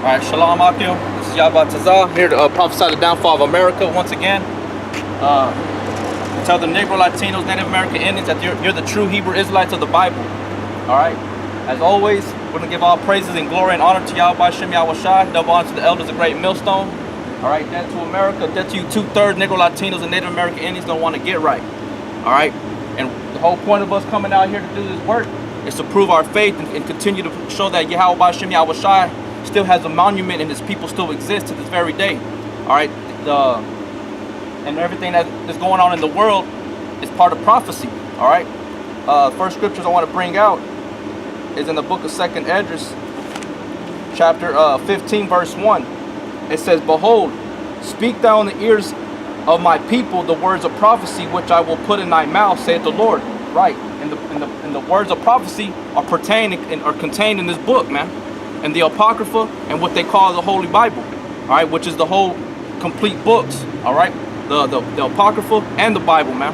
Alright, Shalom Akim. This is Yabba Tazah, here to prophesy the downfall of America once again. Tell the Negro, Latinos, Native American Indians that you're the true Hebrew Israelites of the Bible. Alright? As always, we're going to give all praises and glory and honor to Yahweh Shem Yahweh Shai, double honor to the elders of Great Millstone. Alright, debt to America, debt to you 2/3 Negro, Latinos, and Native American Indians don't want to get right. Alright? And the whole point of us coming out here to do this work is to prove our faith and continue to show that Yahweh Shem Yahweh Shai still has a monument and his people still exist to this very day. Alright? And everything that is going on in the world is part of prophecy. Alright? First scriptures I want to bring out is in the book of 2nd Esdras, chapter 15, verse 1. It says, "Behold, speak thou in the ears of my people the words of prophecy which I will put in thy mouth, saith the Lord." Right. And the words of prophecy are contained in this book, man. And the Apocrypha and what they call the Holy Bible. Alright, which is the whole complete books. Alright? The Apocrypha and the Bible, man.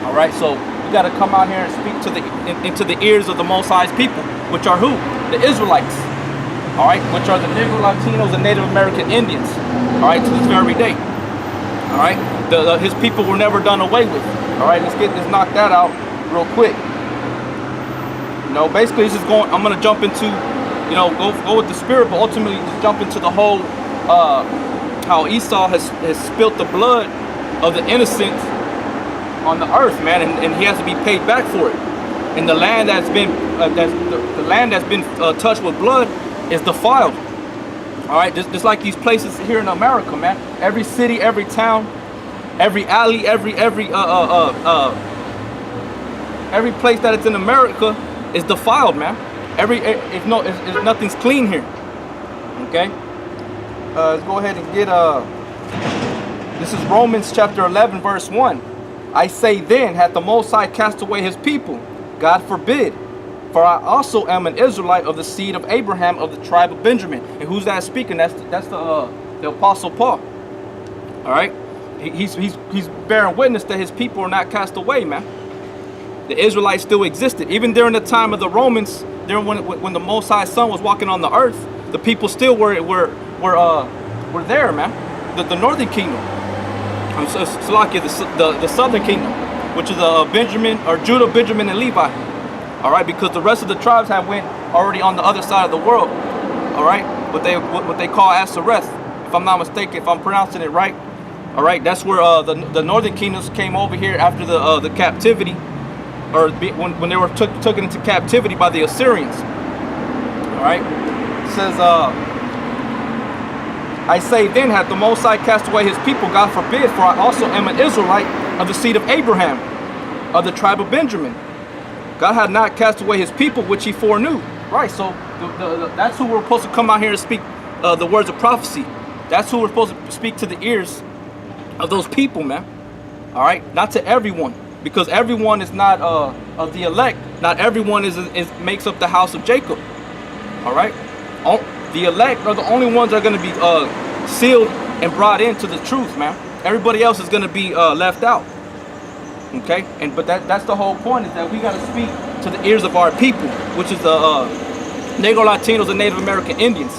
Alright, so we gotta come out here and speak into the ears of the Most High's people, which are who? The Israelites. Alright, which are the Negro, Latinos, and Native American Indians. Alright, to this very day. Alright, his people were never done away with. Alright, let's knock that out real quick. You know, basically this is going, I'm gonna jump into, you know, go with the spirit, but ultimately just jump into the whole how Esau has spilt the blood of the innocent on the earth, man, and he has to be paid back for it. And the land that's been touched with blood is defiled. All right, just like these places here in America, man. Every city, every town, every alley, every place that it's in America is defiled, man. If nothing's clean here. Okay. Let's go ahead and get this is Romans chapter 11, verse 1. "I say then, hath the Most High cast away his people? God forbid. For I also am an Israelite of the seed of Abraham, of the tribe of Benjamin." And who's that speaking? That's the Apostle Paul. All right, he's bearing witness that his people are not cast away, man. The Israelites still existed even during the time of the Romans. During when the Most High Son was walking on the earth, the people still were there, man. The northern kingdom, the southern kingdom, which is Benjamin or Judah, Benjamin, and Levi. All right, because the rest of the tribes have went already on the other side of the world. All right, what they call Asareth, if I'm not mistaken, if I'm pronouncing it right. All right, that's where the northern kingdoms came over here after the captivity, or when they were taken into captivity by the Assyrians. All right, it says, "I say then, hath the Most High cast away his people? God forbid, for I also am an Israelite of the seed of Abraham, of the tribe of Benjamin." God had not cast away his people, which he foreknew. Right, so that's who we're supposed to come out here and speak the words of prophecy. That's who we're supposed to speak to the ears of those people, man. All right, not to everyone, because everyone is not of the elect. Not everyone makes up the house of Jacob. All right, the elect are the only ones that are going to be sealed and brought into the truth, man. Everybody else is going to be left out. Okay, but that's the whole point, is that we got to speak to the ears of our people, which is the Negro, Latinos, and Native American Indians.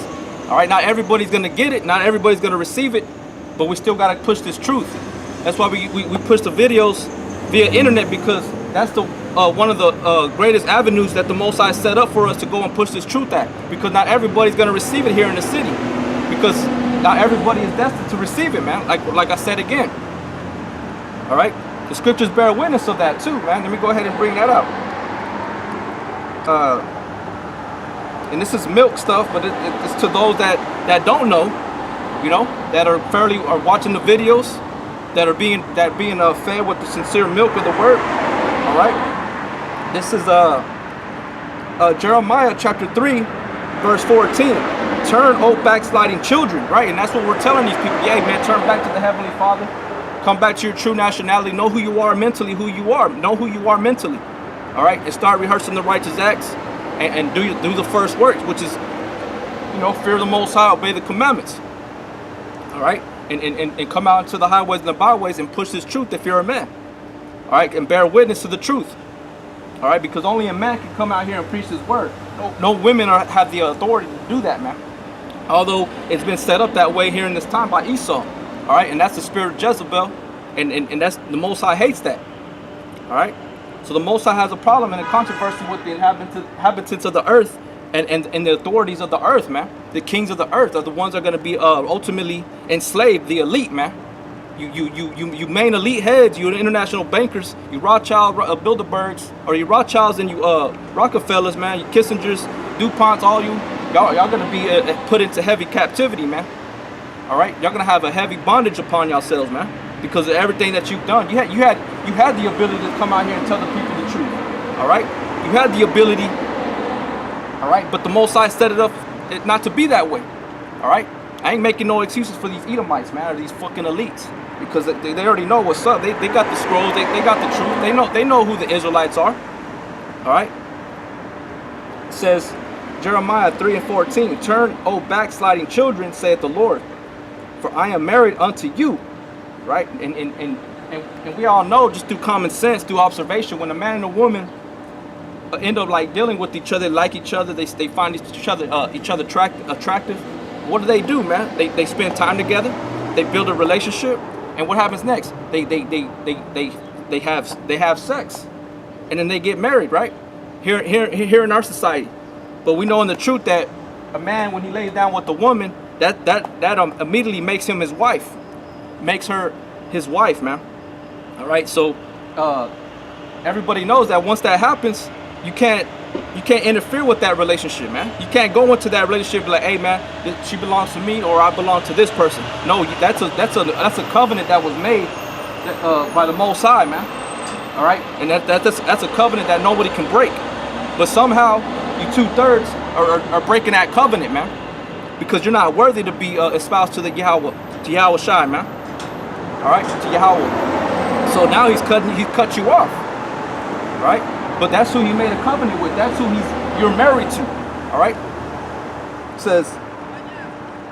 All right, not everybody's going to get it, not everybody's going to receive it, but we still got to push this truth. That's why we push the videos via internet, because that's the one of the greatest avenues that the Most High set up for us to go and push this truth at, because not everybody's going to receive it here in the city, because not everybody is destined to receive it, man, like I said again. All right, the scriptures bear witness of that too, man. Let me go ahead and bring that out. And this is milk stuff, but it's to those that don't know, you know, that are watching the videos, that are being fed with the sincere milk of the word. All right, this is Jeremiah chapter 3, verse 14. "Turn, O backsliding children," right? And that's what we're telling these people. Yeah, man, turn back to the Heavenly Father. Come back to your true nationality. Know who you are mentally. Know who you are mentally. All right, and start rehearsing the righteous acts, and do the first works, which is, you know, fear the Most High, obey the commandments. All right, and come out into the highways and the byways and push this truth if you're a man. All right, and bear witness to the truth. All right, because only a man can come out here and preach his word. No women have the authority to do that, man. Although it's been set up that way here in this time by Esau. All right, and that's the spirit of Jezebel, and that's the Most High hates that. All right, so the Most High has a problem and a controversy with the inhabitants of the earth and the authorities of the earth, man. The kings of the earth are the ones that are going to be ultimately enslaved, the elite, man. You main elite heads, you international bankers, you Rothschild, Bilderbergs, or you Rothschilds and you Rockefellers, man, you Kissingers, DuPonts, all y'all gonna be put into heavy captivity, man. All right, y'all gonna have a heavy bondage upon yourselves, man, because of everything that you've done. You had the ability to come out here and tell the people the truth. All right, you had the ability. All right, but the Most High set it up not to be that way. All right, I ain't making no excuses for these Edomites, man, or these fucking elites, because they already know what's up. They got the scrolls. They got the truth. They know who the Israelites are. All right. It says Jeremiah 3:14. Turn, O backsliding children, saith the Lord, for I am married unto you. Right. And we all know, just through common sense, through observation, when a man and a woman end up like dealing with each other, like each other, they find each other attractive. What do, man? They spend time together. They build a relationship. And what happens next? They have sex, and then they get married, right? Here in our society. But we know in the truth that a man, when he lays down with a woman, that immediately makes him his wife, makes her his wife, man. All right. So everybody knows that once that happens, you can't interfere with that relationship, man. You can't go into that relationship and be like, hey, man, she belongs to me or I belong to this person. No, that's a covenant that was made by the Most High, man. All right, and that's a covenant that nobody can break. But somehow you 2/3 are breaking that covenant, man, because you're not worthy to be espoused to Yahweh Shai, man. All right, to Yahweh. So now he's cut you off, right? But that's who he made a covenant with. That's who you're married to. All right. It says,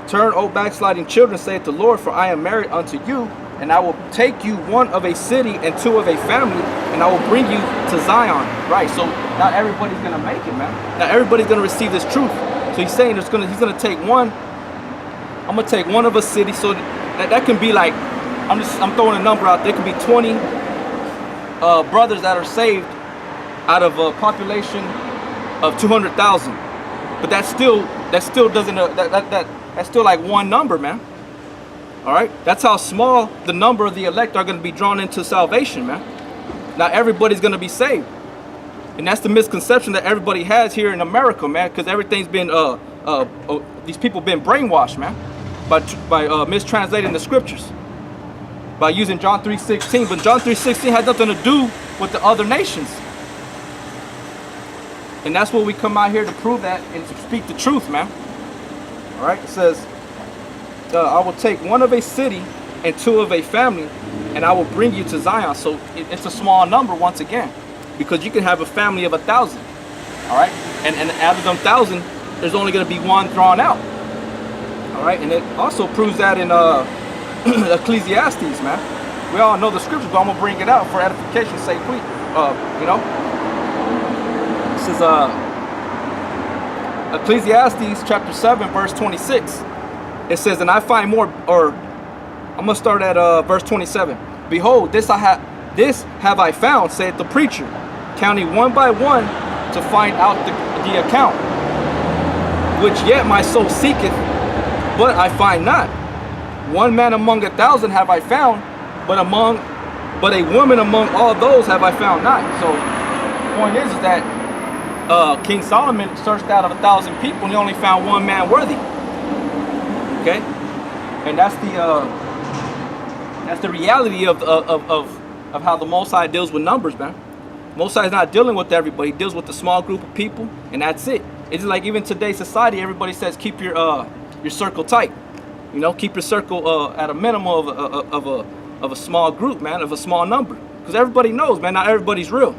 turn, O backsliding children, saith the Lord, for I am married unto you, and I will take you one of a city and two of a family, and I will bring you to Zion. Right. So not everybody's gonna make it, man. Not everybody's gonna receive this truth. So he's saying he's gonna take one. I'm gonna take one of a city. So that can be like, I'm throwing a number out there. It could be 20 brothers that are saved out of a population of 200,000, but that still doesn't that's still like one number, man. All right, that's how small the number of the elect are going to be drawn into salvation, man. Not everybody's going to be saved, and that's the misconception that everybody has here in America, man, because everything's been these people been brainwashed, man, by mistranslating the scriptures, by using John 3:16, but John 3:16 has nothing to do with the other nations. And that's what we come out here to prove that and to speak the truth, man. All right, it says, I will take one of a city and two of a family, and I will bring you to Zion. So it's a small number once again, because you can have a family of 1,000. All right, and out of them 1,000, there's only going to be one drawn out. All right, and it also proves that in Ecclesiastes, man. We all know the scriptures, but I'm gonna bring it out for edification's sake, please. You know. This is Ecclesiastes chapter 7 verse 26. It says, and I find more, or I'm gonna start at verse 27. Behold, this have I found, saith the preacher, counting one by one to find out the account, which yet my soul seeketh, but I find not. One man among 1,000 have I found, but a woman among all those have I found not. So the point is that King Solomon searched out of 1,000 people and he only found one man worthy. Okay, and that's the reality of how the Most High deals with numbers, man. Most High is not dealing with everybody; he deals with a small group of people, and that's it. It's like even today's society, everybody says keep your circle tight. You know, keep your circle at a minimum of a small group, man, of a small number, because everybody knows, man, not everybody's real.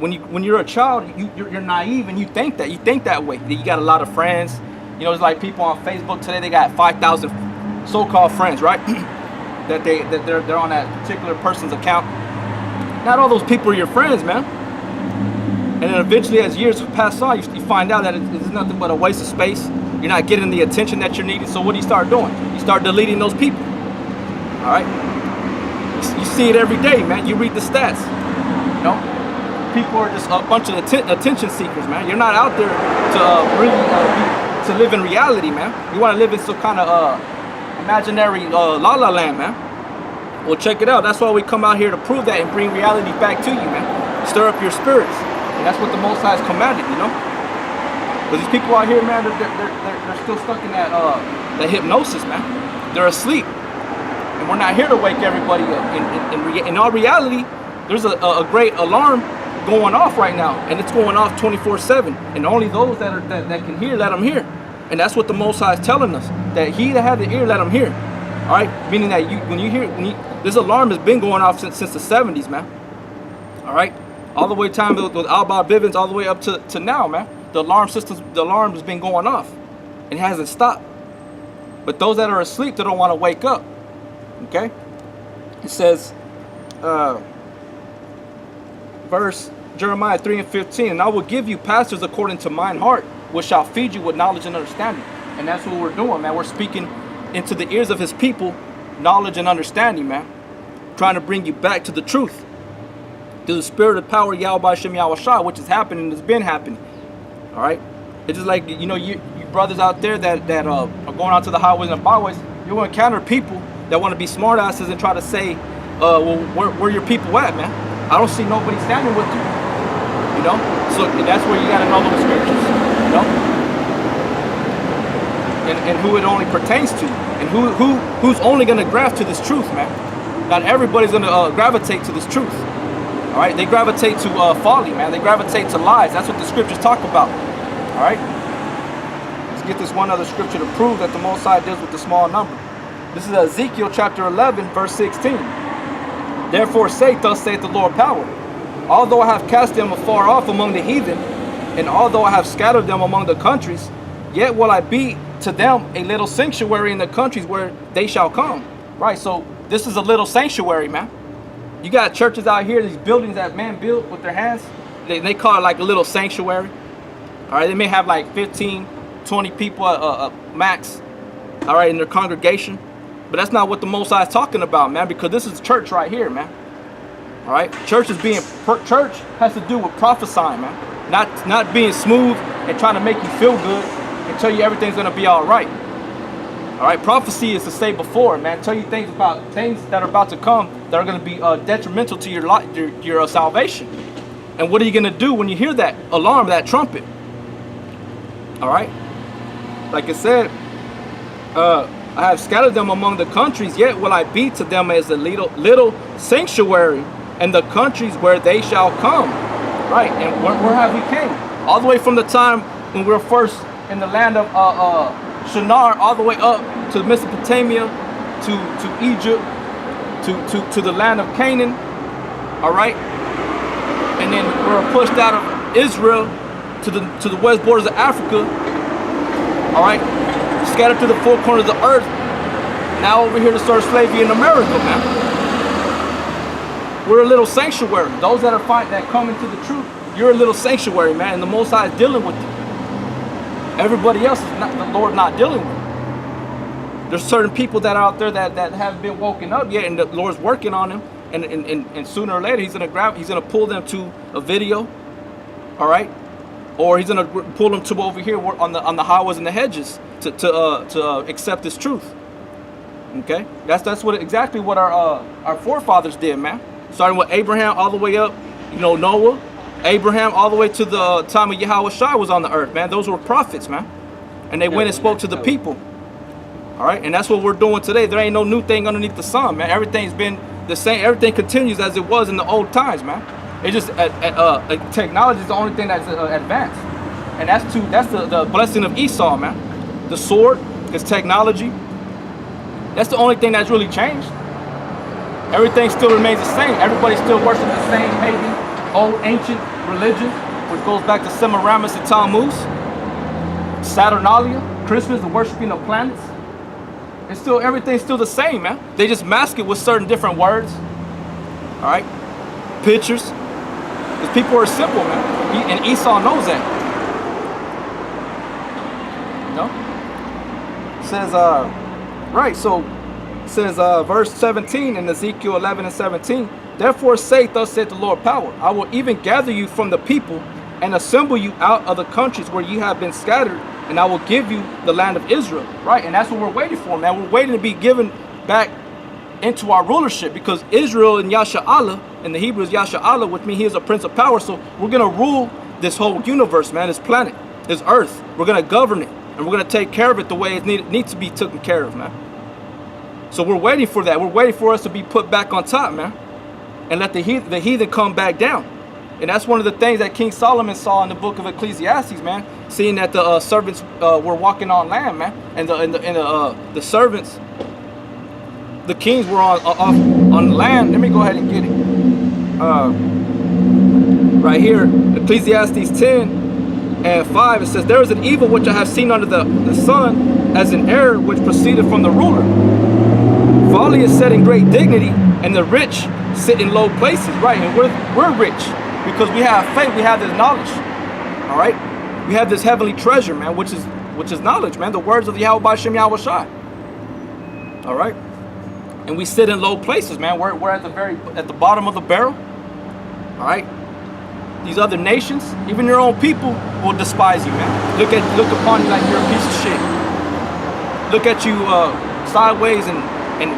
When you're a child, you're naive and you think that way. You got a lot of friends. You know, it's like people on Facebook today. They got 5,000 so-called friends, right? that they're on that particular person's account. Not all those people are your friends, man. And then eventually, as years pass on, you find out that it's nothing but a waste of space. You're not getting the attention that you're needing. So what do you start doing? You start deleting those people. All right? You see it every day, man. You read the stats. You know? People are just a bunch of attention seekers, man. You're not out there to really to live in reality, man. You want to live in some kind of imaginary la-la land, man. Well, check it out. That's why we come out here to prove that and bring reality back to you, man. Stir up your spirits. And that's what the Most High has commanded, you know? Because these people out here, man, they're still stuck in that hypnosis, man. They're asleep. And we're not here to wake everybody up. In all reality, there's a great alarm going off right now. And it's going off 24/7. And only those that can hear, let them hear. And that's what the Most High is telling us. That he that had the ear, let him hear. All right? Meaning that this alarm has been going off since the 70s, man. All right? All the way time with Alba Bivens, all the way up to now, man. The alarm has been going off. It hasn't stopped. But those that are asleep, they don't want to wake up. Okay? It says, verse Jeremiah 3:15, and I will give you pastors according to mine heart, which shall feed you with knowledge and understanding. And that's what we're doing, man. We're speaking into the ears of his people, knowledge and understanding, man. Trying to bring you back to the truth. Through the spirit of power, Yahweh Shem Yahweh, which is happening and has been happening. All right? It's just like, you know, you brothers out there that are going out to the highways and byways, you'll encounter people that want to be smartasses and try to say, well, where your people at, man? I don't see nobody standing with you. You know? So that's where you got to know those scriptures. You know? And who it only pertains to. And who's only going to graft to this truth, man. Not everybody's going to gravitate to this truth. All right, they gravitate to folly, man. They gravitate to lies. That's what the scriptures talk about. All right, let's get this one other scripture to prove that the Most High deals with the small number. This is Ezekiel chapter 11, verse 16. Therefore say, thus saith the Lord power, although I have cast them afar off among the heathen, and although I have scattered them among the countries, yet will I be to them a little sanctuary in the countries where they shall come. Right, so this is a little sanctuary, man. You got churches out here, these buildings that man built with their hands, they call it like a little sanctuary. All right, they may have like 15, 20 people max, all right, in their congregation. But that's not what the Most High is talking about, man, because this is church right here, man. All right, church has to do with prophesying, man. Not being smooth and trying to make you feel good and tell you everything's going to be all right. All right, prophecy is to say before, man. Tell you things that are about to come that are going to be detrimental to your life, your salvation. And what are you going to do when you hear that alarm, that trumpet? All right, like I said, I have scattered them among the countries, yet will I be to them as a little sanctuary in the countries where they shall come. Right, and where have we came? All the way from the time when we were first in the land of Shinar, all the way up to Mesopotamia, to Egypt, to the land of Canaan. All right, and then we were pushed out of Israel to the west borders of Africa. All right, scattered to the four corners of the earth. Now over here to start slavery in America, man. We're a little sanctuary. Those that come into the truth, you're a little sanctuary, man, and the Most High is dealing with you. Everybody else is not, the Lord not dealing with. There's certain people that are out there that haven't been woken up yet, and the Lord's working on them. And sooner or later, he's gonna pull them to a video, all right, or he's gonna pull them to over here on the highways and the hedges to accept this truth. Okay, that's exactly what our forefathers did, man. Starting with Abraham all the way up, you know, Noah. Abraham all the way to the time of Yahweh Shai was on the earth, man. Those were prophets, man. And they went and spoke to the people. All right, and that's what we're doing today. There ain't no new thing underneath the sun, man. Everything's been the same. Everything continues as it was in the old times, man. It's just technology is the only thing that's advanced. And that's the blessing of Esau, man. The sword is technology. That's the only thing that's really changed. Everything still remains the same. Everybody still worships the same pagan, old ancient religion, which goes back to Semiramis and Tammuz, Saturnalia, Christmas, the worshiping of planets. It's still, everything's still the same, man. They just mask it with certain different words. All right, pictures. Because people are simple, man. And Esau knows that. You know? It says, right, so it says, verse 17 in Ezekiel 11 and 17, therefore say, thus saith the Lord power, I will even gather you from the people and assemble you out of the countries where you have been scattered, and I will give you the land of Israel. Right, and that's what we're waiting for, man. We're waiting to be given back into our rulership, because Israel in Yasha'Allah, in the Hebrew is Yasha'Allah, which means he is a prince of power. So we're going to rule this whole universe, man, this planet, this earth. We're going to govern it, and we're going to take care of it the way it needs to be taken care of, man. So we're waiting for that. We're waiting for us to be put back on top, man, and let the heathen come back down. And that's one of the things that King Solomon saw in the book of Ecclesiastes, man, seeing that the servants were walking on land, man, and the servants, the kings were on land. Let me go ahead and get it. Right here, Ecclesiastes 10 and 5, it says, there is an evil which I have seen under the sun, as an error which proceeded from the ruler. Folly is set in great dignity, and the rich sit in low places. Right, and we're rich because we have faith, we have this knowledge. All right, we have this heavenly treasure, man, which is knowledge, man. The words of the Yahweh Shem Yahweh Shai. All right. And we sit in low places, man. We're at the bottom of the barrel. All right. These other nations, even your own people, will despise you, man. Look upon you like you're a piece of shit. Look at you sideways and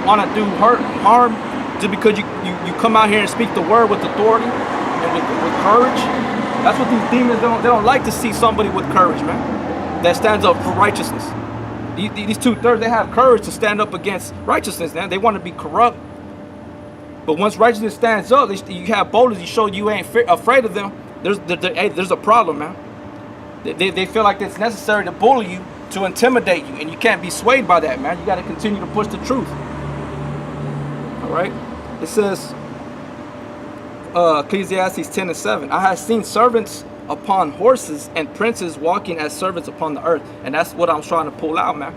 want to do harm just because you come out here and speak the word with authority and with courage. That's what these demons don't. They don't like to see somebody with courage, man, that stands up for righteousness. These 2/3, they have courage to stand up against righteousness, man. They want to be corrupt. But once righteousness stands up, you have boldness. You show you ain't afraid of them. There's a problem, man. They feel like it's necessary to bully you, to intimidate you, and you can't be swayed by that, man. You got to continue to push the truth. All right. It says, Ecclesiastes 10 and 7. I have seen servants upon horses and princes walking as servants upon the earth, and that's what I'm trying to pull out, man.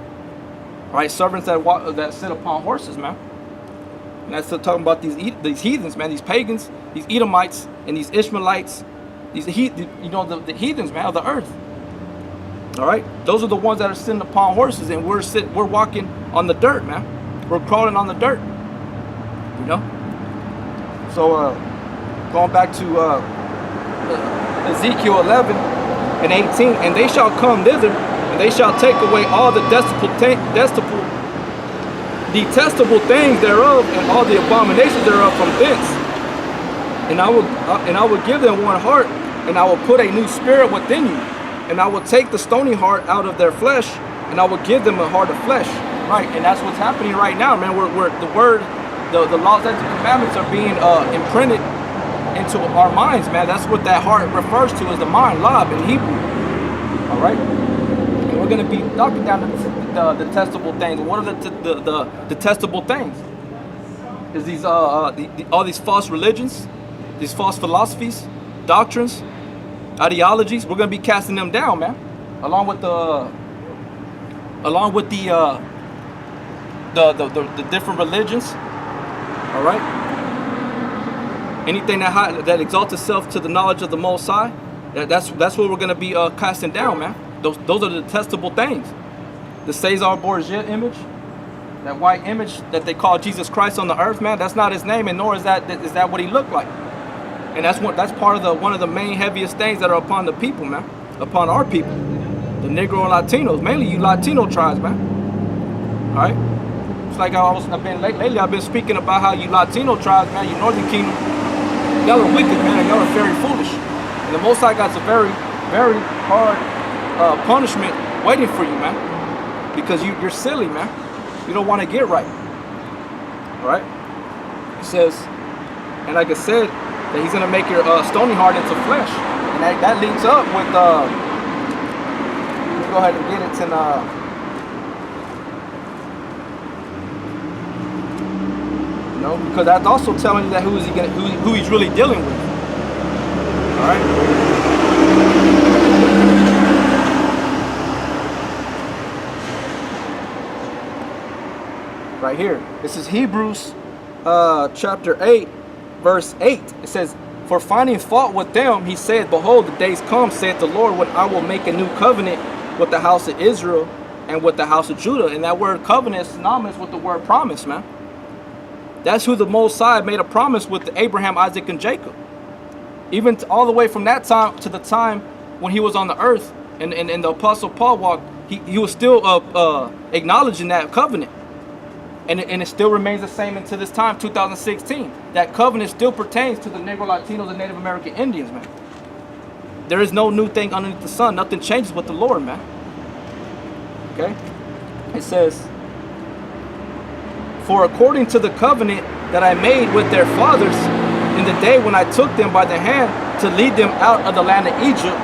All right, servants that sit upon horses, man. And that's talking about these heathens, man, these pagans, these Edomites, and these Ishmaelites, the heathens, man, of the earth. All right, those are the ones that are sitting upon horses, and we're walking on the dirt, man. We're crawling on the dirt, you know. So going back to Ezekiel 11 and 18, and they shall come thither, and they shall take away all the detestable things thereof, and all the abominations thereof from thence. And I will give them one heart, and I will put a new spirit within you, and I will take the stony heart out of their flesh, and I will give them a heart of flesh. Right, and that's what's happening right now, man. The laws and the commandments are being imprinted into our minds, man. That's what that heart refers to as the mind, lab in Hebrew. All right, and we're going to be knocking down the detestable things. What are the detestable things? Is these all these false religions, these false philosophies, doctrines, ideologies. We're going to be casting them down, man, along with the different religions. All right. Anything that exalts itself to the knowledge of the Most High, that's what we're going to be casting down, man. Those are the detestable things. The Caesar Borgia image, that white image that they call Jesus Christ on the earth, man. That's not his name, and nor is that what he looked like. And that's part of one of the main heaviest things that are upon the people, man, upon our people, the Negro and Latinos, mainly you Latino tribes, man. All right. It's like lately I've been speaking about how you Latino tribes, man, you Northern Kingdom, y'all are wicked, man, and y'all are very foolish. And the Most High got a very, very hard punishment waiting for you, man, because you're silly, man. You don't want to get right. All right. It says, and like I said, that he's going to make your stony heart into flesh. And that links up with, let's go ahead and get it to, because that's also telling you that who he's really dealing with. All right. Right here, this is Hebrews chapter 8, verse 8. It says, For finding fault with them, he said, behold, the days come, saith the Lord, when I will make a new covenant with the house of Israel and with the house of Judah. And that word covenant is synonymous with the word promise, man. That's who the Most High made a promise with Abraham, Isaac, and Jacob. Even all the way from that time to the time when he was on the earth and the Apostle Paul walked, he was still acknowledging that covenant. And it still remains the same until this time, 2016. That covenant still pertains to the Negro, Latinos, and Native American Indians, man. There is no new thing underneath the sun. Nothing changes with the Lord, man. Okay? It says, for according to the covenant that I made with their fathers in the day when I took them by the hand to lead them out of the land of Egypt,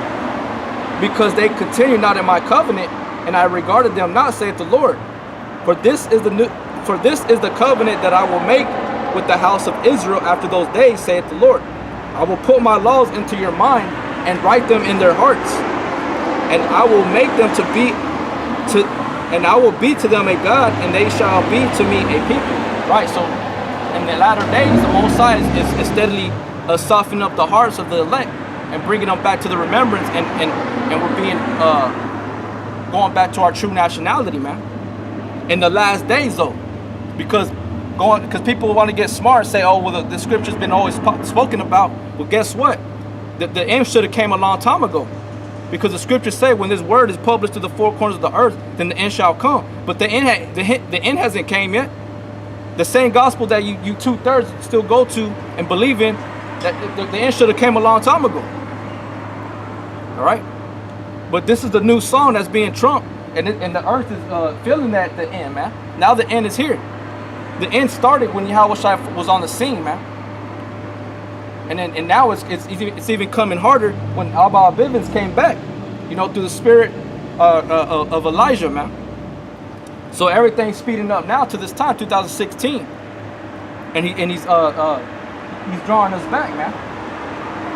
because they continued not in my covenant, and I regarded them not, saith the Lord. For this is the covenant that I will make with the house of Israel after those days, saith the Lord. I will put my laws into your mind and write them in their hearts, and I will make them and I will be to them a God, and they shall be to me a people. Right. So in the latter days, the Most High is steadily softening up the hearts of the elect and bringing them back to the remembrance, and we're being going back to our true nationality, man. In the last days, though, because people want to get smart and say, oh, well, the scripture's been always spoken about. Well, guess what? The end should have came a long time ago, because the scriptures say when this word is published to the four corners of the earth, then the end shall come. But the end hasn't came yet. The same gospel that you 2/3 still go to and believe in, that the end should have came a long time ago. All right, but this is the new song that's being trumped, and the earth is feeling that the end, man. Now the end is here. The end started when Yahweh was on the scene, man. And now it's even coming harder when Abba Bivens came back, through the spirit of Elijah, man. So everything's speeding up now to this time, 2016, and he's drawing us back, man.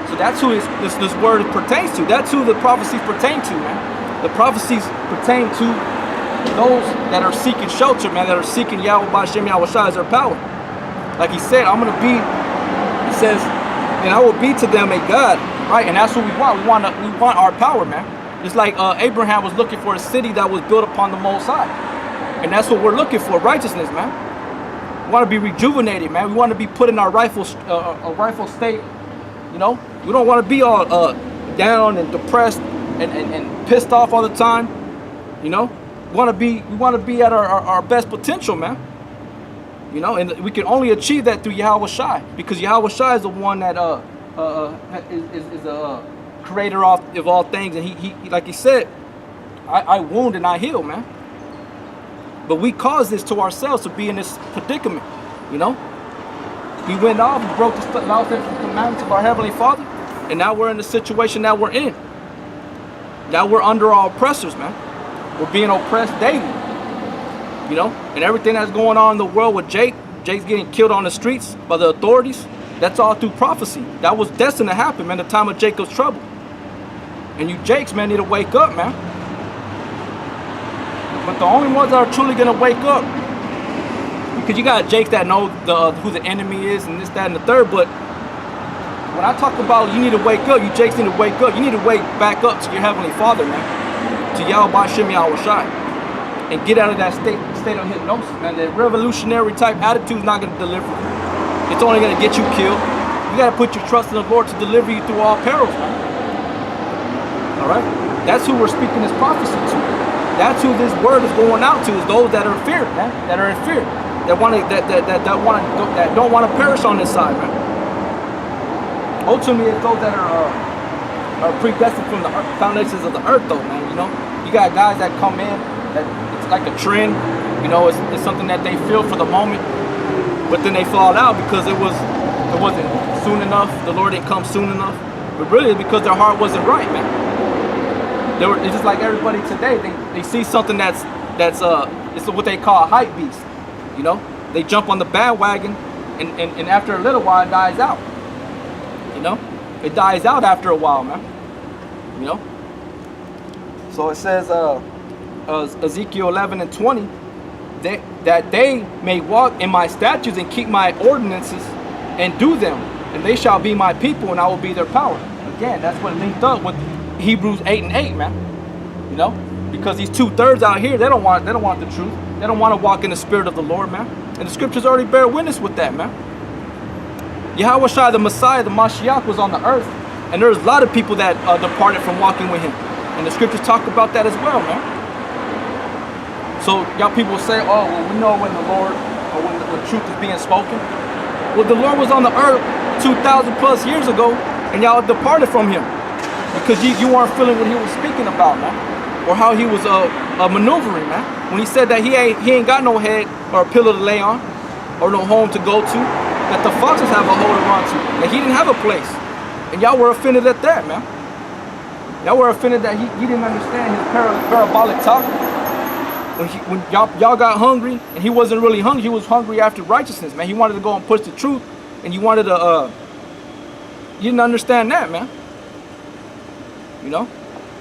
So that's who this word pertains to. That's who the prophecies pertain to, man. The prophecies pertain to those that are seeking shelter, man, that are seeking Yahweh B'Shem Yahweh Shai as their power. Like he said, he says, and I will be to them a God, right? And that's what we want. We want our power, man. It's like Abraham was looking for a city that was built upon the Most High. And that's what we're looking for, righteousness, man. We want to be rejuvenated, man. We want to be put in our rightful state, We don't want to be all down and depressed and pissed off all the time, We want to be at our best potential, man. And we can only achieve that through Yahweh Shai, because Yahweh Shai is the one that is a creator of all things, and he like he said, I wound and I heal, man. But we caused this to ourselves to be in this predicament, We went off, we broke the laws and commandments of our Heavenly Father, and now we're in the situation that we're in. Now we're under our oppressors, man. We're being oppressed daily. And everything that's going on in the world with Jake's getting killed on the streets by the authorities, that's all through prophecy. That was destined to happen, man, the time of Jacob's trouble. And you Jakes, man, need to wake up, man. But the only ones that are truly going to wake up, because you got Jakes that know who the enemy is and this, that, and the third, but when I talk about you need to wake up, you Jakes need to wake up. You need to wake back up to your Heavenly Father, man, to Yahweh B'Shem Yahweh Shai. And get out of that state of hypnosis, man. That revolutionary type attitude is not going to deliver you. It's only going to get you killed. You got to put your trust in the Lord to deliver you through all perils, man. All right? That's who we're speaking this prophecy to. That's who this word is going out to, is those that are in fear, man. That are in fear. That don't want to perish on this side, man. Ultimately, it's those that are predestined from the foundations of the earth, though, man. You got guys that come in that it's like a trend, it's something that they feel for the moment, but then they fall out because it wasn't soon enough. The Lord didn't come soon enough, but really it's because their heart wasn't right, man. It's just like everybody today. They see something that's it's what they call a hype beast. They jump on the bandwagon, and after a little while it dies out. It dies out after a while, man. So it says Ezekiel 11:20, that they may walk in my statutes and keep my ordinances and do them, and they shall be my people, and I will be their power. Again, that's what linked up with Hebrews 8:8, man. You know, because these 2/3 out here, they don't want the truth. They don't want to walk in the spirit of the Lord, man. And the scriptures already bear witness with that, man. Yahweh Shai, the Messiah, the Mashiach, was on the earth, and there's a lot of people that departed from walking with him. And the scriptures talk about that as well, man. So y'all people say, oh, well, we know when the Lord, or when the truth is being spoken. Well, the Lord was on the earth 2,000 plus years ago, and y'all departed from him because you weren't feeling what he was speaking about, man, or how he was maneuvering, man. When he said that he ain't got no head or a pillow to lay on, or no home to go to, that the foxes have a hole to run to, that he didn't have a place, and y'all were offended at that, man. Y'all were offended that he didn't understand his parabolic talk. When y'all got hungry, and he wasn't really hungry, he was hungry after righteousness, man. He wanted to go and push the truth, and you wanted to, you didn't understand that, man. You know,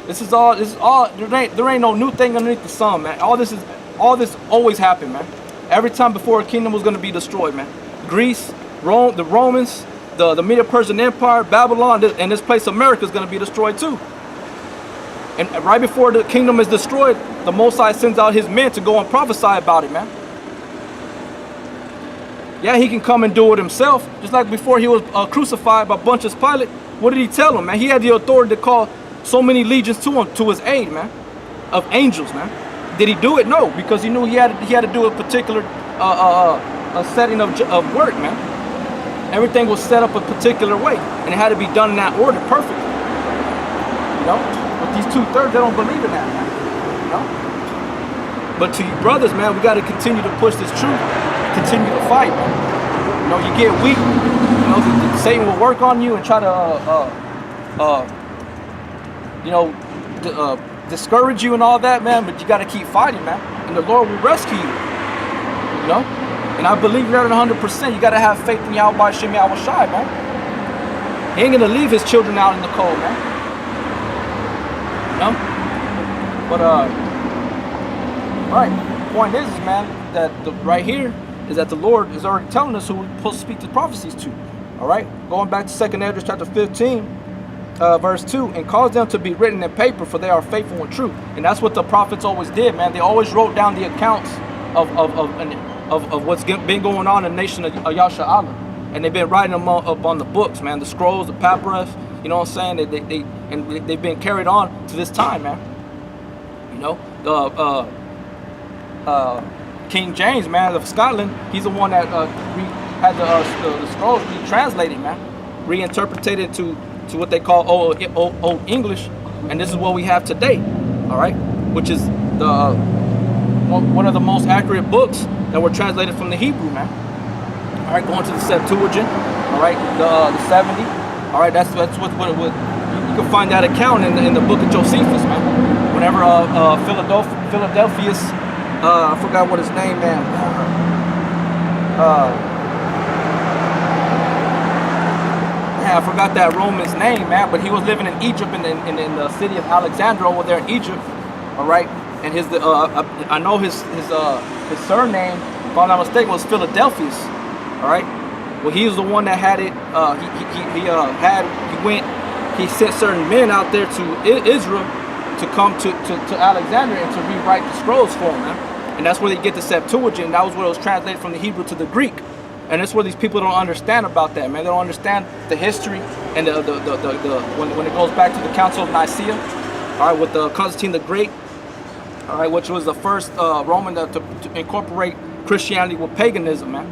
this is all, there ain't no new thing underneath the sun, man. All this always happened, man. Every time before a kingdom was going to be destroyed, man. Greece, Rome, the Romans, the Medo-Persian Empire, Babylon, and this place America is going to be destroyed too. And right before the kingdom is destroyed, the Most High sends out his men to go and prophesy about it, man. Yeah, he can come and do it himself. Just like before he was crucified by Pontius Pilate. What did he tell him, man? He had the authority to call so many legions to his aid, man, of angels, man. Did he do it? No, because he knew he had to do a particular a setting of work, man. Everything was set up a particular way, and it had to be done in that order, perfectly. You know, but these 2/3, they don't believe in that, man. You know. But to you brothers, man, we got to continue to push this truth, continue to fight, man. You know, you get weak, you know, Satan will work on you and try to, you know, discourage you and all that, man. But you got to keep fighting, man, and the Lord will rescue you. You know. And I believe that 100%. You got to have faith in Yahweh Shem Yahweh Shai, man. He ain't going to leave his children out in the cold, man. You know? But, right. The point is, man, that right here is that the Lord is already telling us who we're supposed to speak the prophecies to. All right? Going back to 2nd Esdras chapter 15, verse 2. And cause them to be written in paper, for they are faithful and true. And that's what the prophets always did, man. They always wrote down the accounts of what's been going on in the nation of Yasha Allah, and they've been writing them up on the books, man, the scrolls, the papyrus. You know what I'm saying? They've been carried on to this time, man. You know, the King James, man, of Scotland, he's the one that had the scrolls retranslated, man, reinterpreted to what they call Old English, and this is what we have today. All right, which is one of the most accurate books that were translated from the Hebrew, man. All right, going to the Septuagint. All right, the 70. All right, that's what you can find that account in the book of Josephus, man. Whenever Philadelphus, I forgot what his name, man. I forgot that Roman's name, man. But he was living in Egypt, in the city of Alexandria over there in Egypt. All right. And I know his surname, if I'm not mistaken, was Philadelphus. All right. Well, he was the one that had it. He sent certain men out there to Israel to come to Alexandria and to rewrite the scrolls for him, man. And that's where they get the Septuagint. That was where it was translated from the Hebrew to the Greek. And that's where these people don't understand about that, man. They don't understand the history and when it goes back to the Council of Nicaea. All right, with Constantine the Great. All right, which was the first Roman to incorporate Christianity with paganism, man,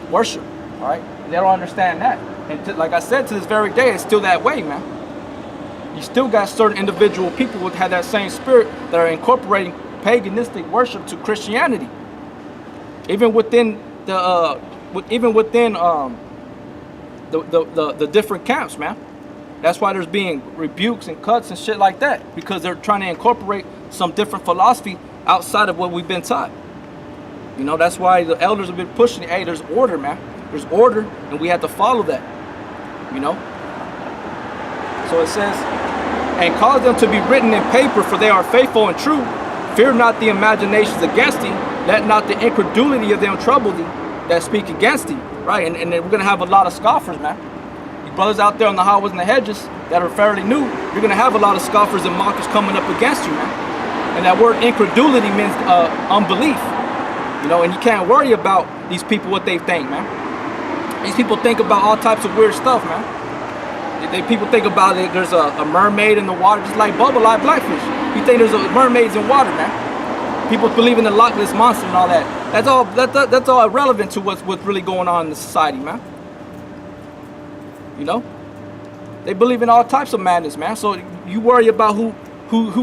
worship. All right, and they don't understand that. And like I said, to this very day, it's still that way, man. You still got certain individual people who have that same spirit that are incorporating paganistic worship to Christianity, even within the different camps, man. That's why there's being rebukes and cuts and shit like that, because they're trying to incorporate some different philosophy outside of what we've been taught. You know, that's why the elders have been pushing it. Hey, there's order, man. There's order, and we have to follow that. You know? So it says, and cause them to be written in paper, for they are faithful and true. Fear not the imaginations against thee. Let not the incredulity of them trouble thee that speak against thee. Right? And we're going to have a lot of scoffers, man. brothers out there on the highways and the hedges that are fairly new, you're going to have a lot of scoffers and mockers coming up against you, man. And that word incredulity means unbelief. You know, and you can't worry about these people, what they think, man. These people think about all types of weird stuff, man. People think about it, there's a mermaid in the water, just like Bubba, like Blackfish. You think there's mermaids in water, man. People believe in the Loch Ness Monster and all that. That's all irrelevant to what's really going on in the society, man. You know? They believe in all types of madness, man. So you worry about who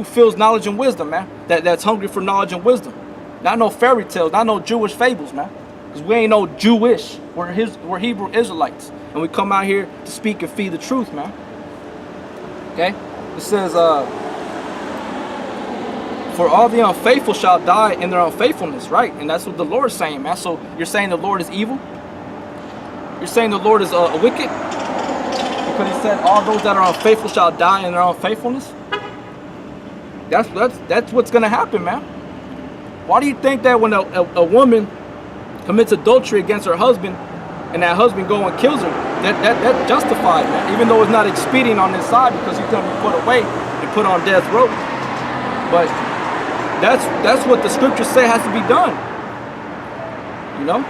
feels knowledge and wisdom, man. That's hungry for knowledge and wisdom. Not no fairy tales, not no Jewish fables, man. Because we ain't no Jewish. We're Hebrew Israelites. And we come out here to speak and feed the truth, man. Okay? It says, for all the unfaithful shall die in their unfaithfulness, right? And that's what the Lord is saying, man. So you're saying the Lord is evil? You're saying the Lord is wicked? Because he said all those that are unfaithful shall die in their unfaithfulness? That's what's going to happen, man. Why do you think that when a woman commits adultery against her husband and that husband go and kills her, that's justified, man? Even though it's not expedient on this side because he's going to be put away and put on death row. But that's what the scriptures say has to be done. You know?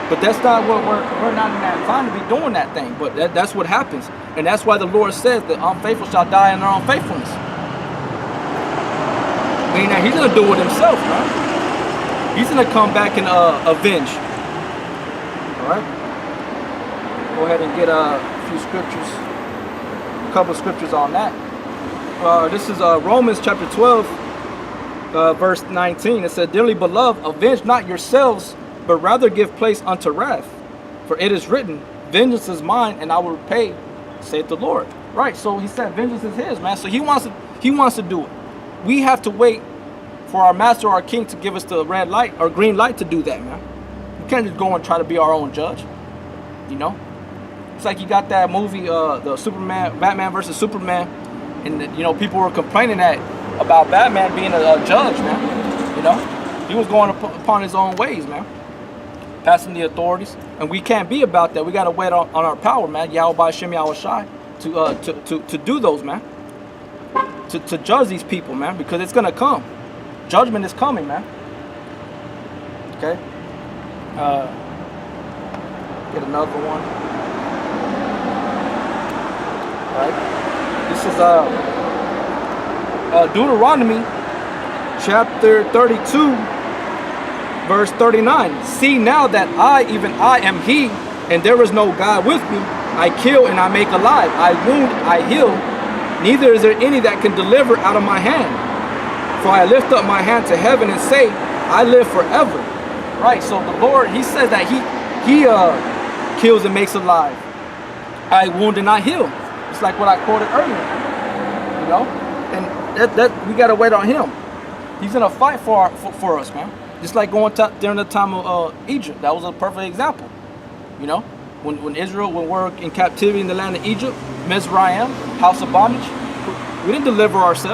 But that's not what we're not in that time to be doing that thing. But that's what happens. And that's why the Lord says the unfaithful shall die in their unfaithfulness. Meaning that he's going to do it himself, man. He's going to come back and avenge. Alright? Go ahead and get a few scriptures. A couple of scriptures on that. This is Romans chapter 12, verse 19. It said, dearly beloved, avenge not yourselves, but rather give place unto wrath. For it is written, vengeance is mine, and I will repay, saith the Lord. Right, so he said vengeance is his, man. So he wants to do it. We have to wait for our master, our king, to give us the red light or green light to do that, man. We can't just go and try to be our own judge. You know? It's like you got that movie, the Batman versus Superman, and you know, people were complaining about Batman being a judge, man. You know? He was going upon his own ways, man. Passing the authorities. And we can't be about that. We gotta wait on our power, man. Yahweh Shem Yahweh Shai to do those, man. To judge these people, man, because it's gonna come. Judgment is coming, man. Okay. Get another one. All right. This is Deuteronomy chapter 32, verse 39. See now that I, even I, am He, and there is no God with me. I kill and I make alive. I wound, I heal. Neither is there any that can deliver out of my hand. For I lift up my hand to heaven and say, I live forever. Right, so the Lord, he says that he kills and makes alive. I wound and I heal. It's like what I quoted earlier. You know? And that we got to wait on him. He's going to fight for us, man. Just like going during the time of Egypt. That was a perfect example. You know? When we're in captivity in the land of Egypt, Mizraim, house of bondage, we didn't deliver ourselves.